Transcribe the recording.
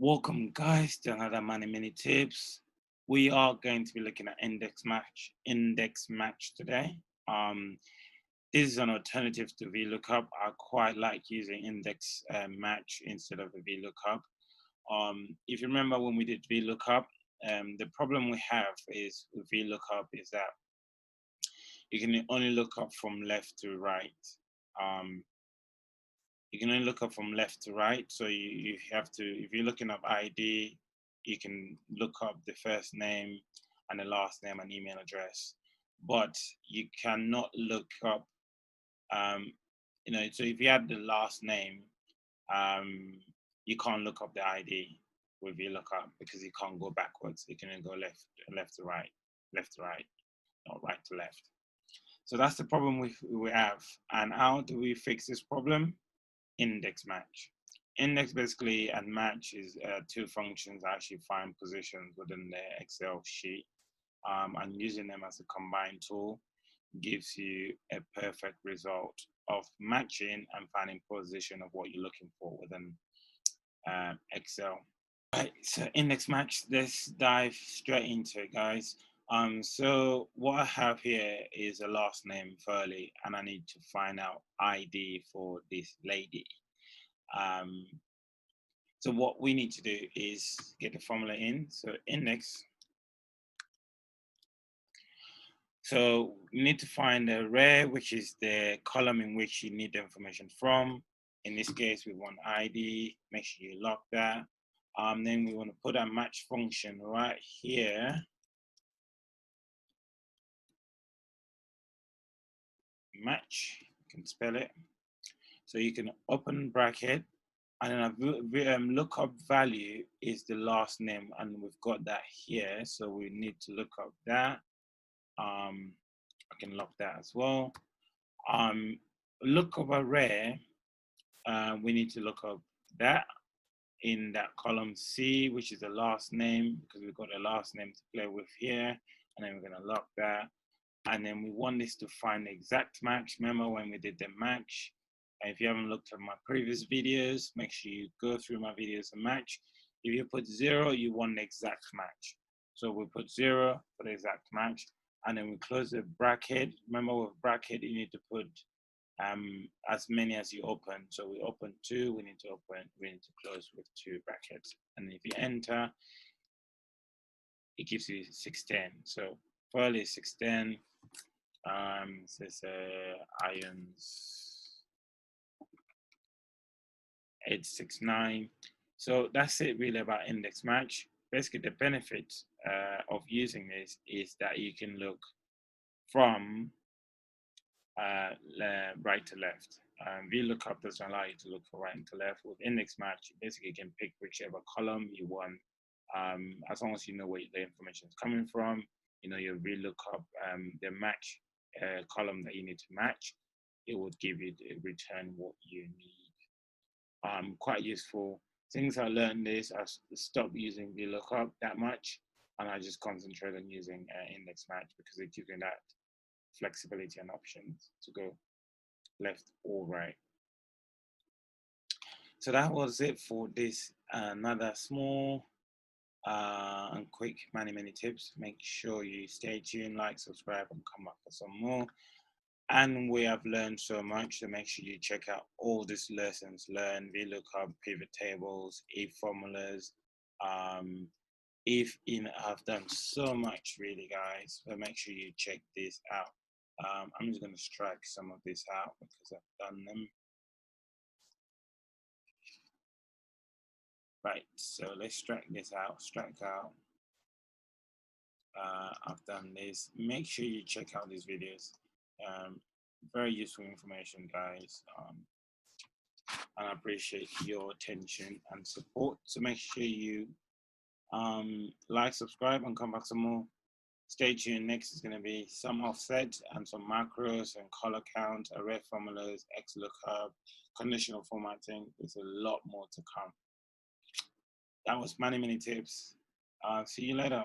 Welcome guys to another Manni tips. We are going to be looking at index match today. This is an alternative to Vlookup. I quite like using index match instead of the Vlookup. If you remember when we did Vlookup, the problem we have is with Vlookup is that you can only look up from left to right. You can only look up from left to right. So you have to, if you're looking up ID, you can look up the first name and the last name and email address. But you cannot look up, so if you had the last name, you can't look up the ID with your lookup because you can't go backwards. You can only go left to right, not right to left. So that's the problem we have. And how do we fix this problem? Index match. Index basically and match is two functions that actually find positions within the Excel sheet, and using them as a combined tool gives you a perfect result of matching and finding position of what you're looking for within Excel. Right, so index match, let's dive straight into it, guys. So what I have here is a last name Furley, and I need to find out ID for this lady. So what we need to do is get the formula in. So index. So you need to find the array, which is the column in which you need the information from. In this case, we want ID. Make sure you lock that. Then we want to put a match function right here. Match, you can spell it. So you can open bracket, and then a lookup value is the last name, and we've got that here. So we need to look up that. I can lock that as well. Lookup array, we need to look up that in that column C, which is the last name, because we've got a last name to play with here, and then we're going to lock that. And then we want this to find the exact match. Remember when we did the match? If you haven't looked at my previous videos, make sure you go through my videos and match. If you put 0, you want the exact match. So we put 0 for the exact match, and then we close the bracket. Remember with bracket, you need to put as many as you open. So we open 2, we need to close with 2 brackets. And if you enter, it gives you 610. So Pearl is 610. Says ions 869. So that's it really about index match. Basically, the benefit of using this is that you can look from right to left. Vlookup doesn't allow you to look from right to left. With index match, you basically can pick whichever column you want, as long as you know where the information is coming from. You know your Vlookup, the match column that you need to match. It would give you the return what you need. Quite useful. Since I learned this, I stopped using Vlookup that much, and I just concentrate on using index match because it gives you that flexibility and options to go left or right. So that was it for this another small and quick many tips. Make sure you stay tuned, like, subscribe, and come back for some more. And we have learned so much, so make sure you check out all these lessons. Learn VLOOKUP, pivot tables, if formulas. I've done so much really, guys, so make sure you check this out. I'm just going to strike some of this out because I've done them. Right, so let's strike this out, I've done this. Make sure you check out these videos. Very useful information, guys. And I appreciate your attention and support. So make sure you like, subscribe, and come back some more. Stay tuned. Next is going to be some offset and some macros and color count, array formulas, XLOOKUP, conditional formatting. There's a lot more to come. That was Manni tips. See you later.